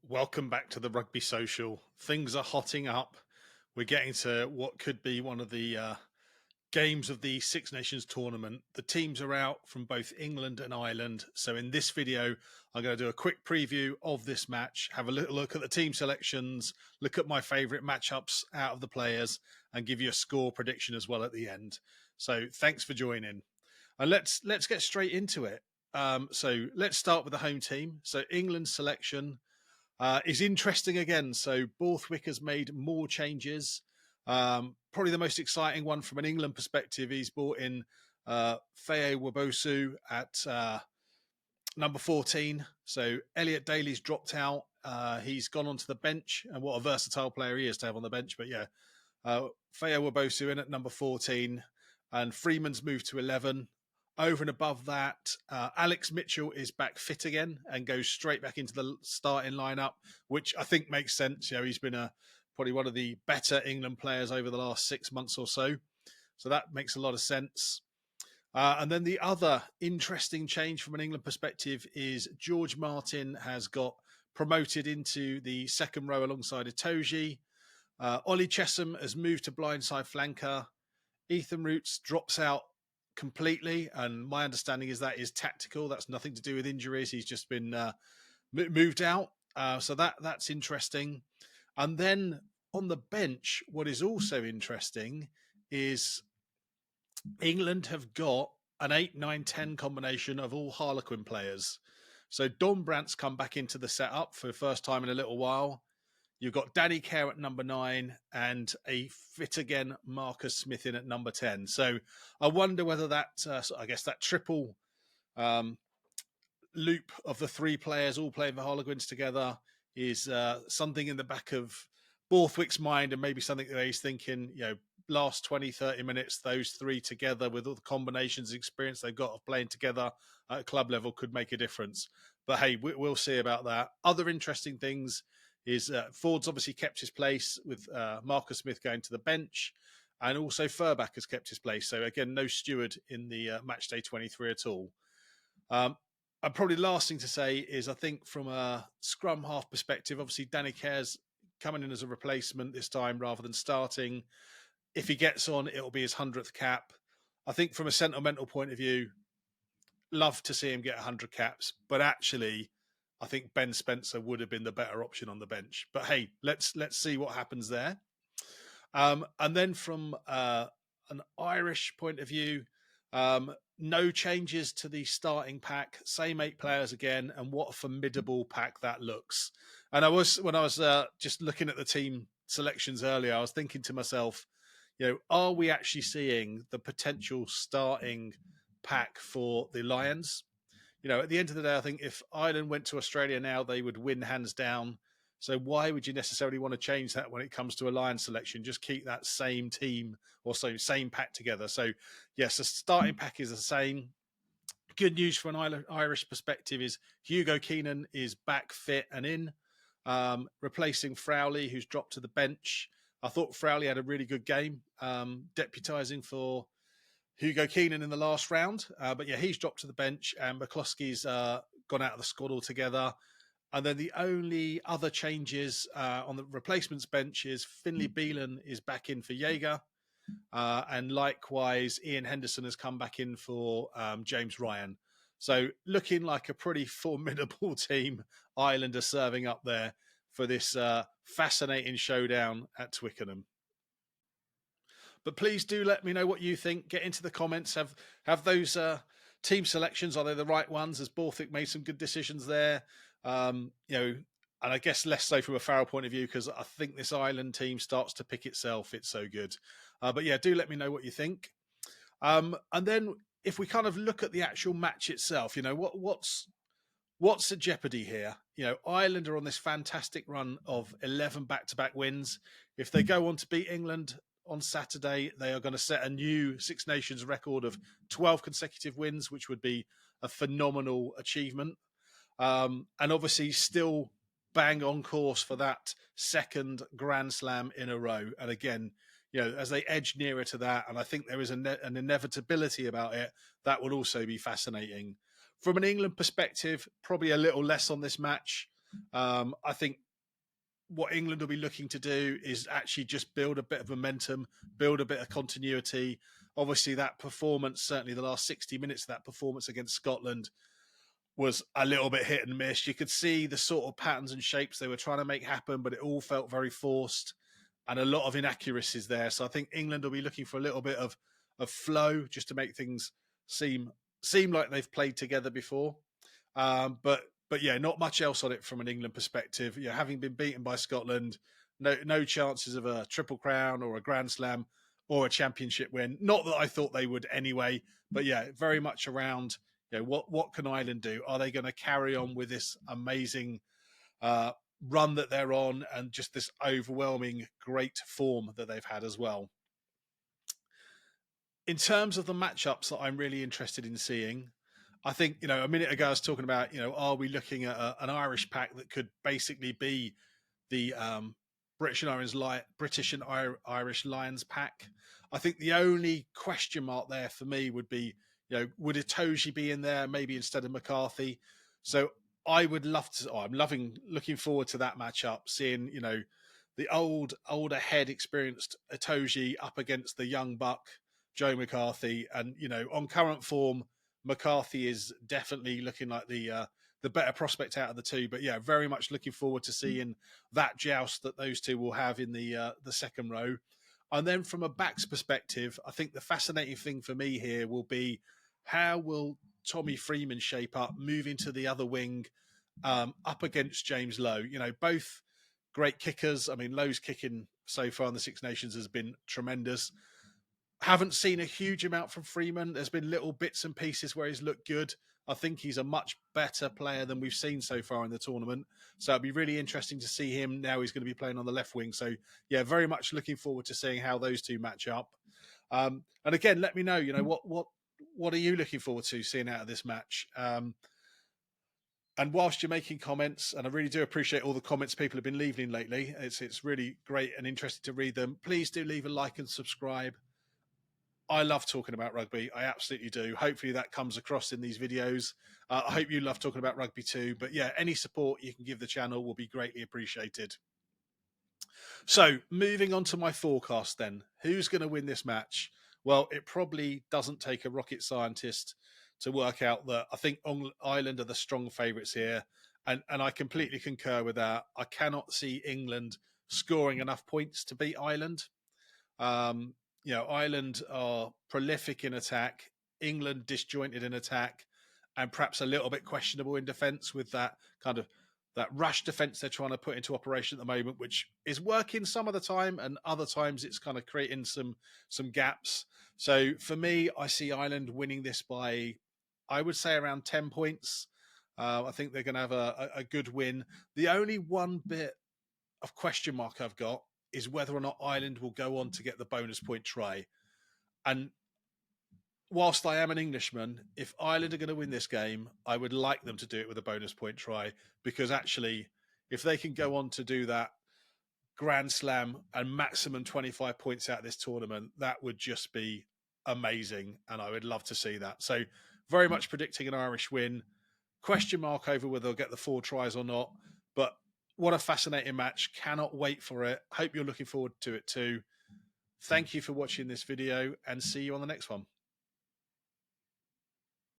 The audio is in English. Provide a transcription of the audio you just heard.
Welcome back to the Rugby Social. Things are hotting up. We're getting to what could be one of the games of the Six Nations tournament. The teams are out from both England and Ireland. So in this video, I'm going to do a quick preview of this match, have a little look at the team selections, look at my favourite matchups out of the players, and give you a score prediction as well at the end. So thanks for joining. And let's get straight into it. So let's start with the home team. So England's selection is interesting again. So Borthwick has made more changes. Probably the most exciting one from an England perspective. He's brought in Feye Wabosu at number 14. So Elliot Daly's dropped out. He's gone onto the bench, and what a versatile player he is to have on the bench. But yeah, Feye Wabosu in at number 14, and Freeman's moved to 11. Over and above that, Alex Mitchell is back fit again and goes straight back into the starting lineup, which I think makes sense. You know, he's been probably one of the better England players over the last 6 months or so. So that makes a lot of sense. And then the other interesting change from an England perspective is George Martin has got promoted into the second row alongside Itoje. Ollie Chesham has moved to blindside flanker. Ethan Roots drops out completely, and my understanding is that is tactical. That's nothing to do with injuries. He's just been moved out, so that's interesting. And then on the bench, what is also interesting is England have got an 8, 9, 10 combination of all Harlequin players. So Don Brandt's come back into the setup for the first time in a little while. You've got Danny Kerr at number 9 and a fit again Marcus Smith in at number 10. So I wonder whether that, I guess that triple loop of the three players all playing for Harlequins together is something in the back of Borthwick's mind, and maybe something that he's thinking, you know, last 20, 30 minutes, those three together with all the combinations experience they've got of playing together at club level could make a difference. But hey, we'll see about that. Other interesting things is Ford's obviously kept his place with Marcus Smith going to the bench, and also Furback has kept his place. So again, no Steward in the match day 23 at all. And probably last thing to say is I think from a scrum half perspective, obviously Danny Kerr's coming in as a replacement this time rather than starting. If he gets on, it'll be his 100th cap. I think from a sentimental point of view, love to see him get 100 caps, but actually I think Ben Spencer would have been the better option on the bench. But hey, let's see what happens there. And then from an Irish point of view, no changes to the starting pack, same 8 players again, and what a formidable pack that looks. And when I was just looking at the team selections earlier, I was thinking to myself, you know, are we actually seeing the potential starting pack for the Lions? You know, at the end of the day, I think if Ireland went to Australia now, they would win hands down. So why would you necessarily want to change that when it comes to a Lions selection? Just keep that same team or same pack together. So yes, the starting pack is the same. Good news from an Irish perspective is Hugo Keenan is back fit and in, replacing Farrell, who's dropped to the bench. I thought Farrell had a really good game, deputising for Hugo Keenan in the last round. But yeah, he's dropped to the bench, and McCloskey's gone out of the squad altogether. And then the only other changes on the replacements bench is Finlay Beelan is back in for Jaeger. And likewise, Ian Henderson has come back in for James Ryan. So looking like a pretty formidable team Ireland are serving up there for this fascinating showdown at Twickenham. But please do let me know what you think. Get into the comments. Have those team selections, are they the right ones? Has Borthwick made some good decisions there? You know, and I guess less so from a Farrell point of view, because I think this Ireland team starts to pick itself. It's so good. But yeah, do let me know what you think. And then if we kind of look at the actual match itself, you know, what's at jeopardy here? You know, Ireland are on this fantastic run of 11 back-to-back wins. If they go on to beat England on Saturday, they are going to set a new Six Nations record of 12 consecutive wins, which would be a phenomenal achievement. And obviously still bang on course for that second Grand Slam in a row. And again, you know, as they edge nearer to that, and I think there is an inevitability about it, that will also be fascinating. From an England perspective, probably a little less on this match. I think what England will be looking to do is actually just build a bit of momentum, build a bit of continuity. Obviously, that performance, certainly the last 60 minutes of that performance against Scotland, was a little bit hit and miss. You could see the sort of patterns and shapes they were trying to make happen, but it all felt very forced and a lot of inaccuracies there. So I think England will be looking for a little bit of flow just to make things seem like they've played together before. But yeah, not much else on it from an England perspective. Yeah, having been beaten by Scotland, no chances of a triple crown or a Grand Slam or a championship win. Not that I thought they would anyway, but yeah, very much around. You know, what can Ireland do? Are they going to carry on with this amazing uh, run that they're on and just this overwhelming great form that they've had as well? In terms of the matchups that I'm really interested in seeing, I think, a minute ago I was talking about, are we looking at an Irish pack that could basically be the British and Irish Lions pack? I think the only question mark there for me would be, would Itoje be in there maybe instead of McCarthy? So I would love to. I'm looking forward to that matchup, seeing the older head, experienced Itoje up against the young buck Joe McCarthy, and on current form, McCarthy is definitely looking like the better prospect out of the two. But yeah, very much looking forward to seeing that joust that those two will have in the second row. And then from a backs perspective, I think the fascinating thing for me here will be how will Tommy Freeman shape up, moving to the other wing, up against James Lowe. Both great kickers. I mean, Lowe's kicking so far in the Six Nations has been tremendous. Haven't seen a huge amount from Freeman. There's been little bits and pieces where he's looked good. I think he's a much better player than we've seen so far in the tournament. So it'd be really interesting to see him now. He's going to be playing on the left wing. So yeah, very much looking forward to seeing how those two match up. And again, let me know. What are you looking forward to seeing out of this match? And whilst you're making comments, and I really do appreciate all the comments people have been leaving lately, it's really great and interesting to read them. Please do leave a like and subscribe. I love talking about rugby. I absolutely do. Hopefully that comes across in these videos. I hope you love talking about rugby too. But yeah, any support you can give the channel will be greatly appreciated. So moving on to my forecast then. Who's going to win this match? Well, it probably doesn't take a rocket scientist to work out that I think Ireland are the strong favourites here. And I completely concur with that. I cannot see England scoring enough points to beat Ireland. Ireland are prolific in attack, England disjointed in attack, and perhaps a little bit questionable in defence with that kind of that rush defence they're trying to put into operation at the moment, which is working some of the time, and other times it's kind of creating some gaps. So for me, I see Ireland winning this by, I would say, around 10 points. I think they're going to have a good win. The only one bit of question mark I've got is whether or not Ireland will go on to get the bonus point try. And whilst I am an Englishman, if Ireland are going to win this game, I would like them to do it with a bonus point try, because actually, if they can go on to do that Grand Slam and maximum 25 points out of this tournament, that would just be amazing. And I would love to see that. So very much predicting an Irish win. Question mark over whether they'll get the 4 tries or not. But what a fascinating match. Cannot wait for it. Hope you're looking forward to it too. Thank you for watching this video, and see you on the next one.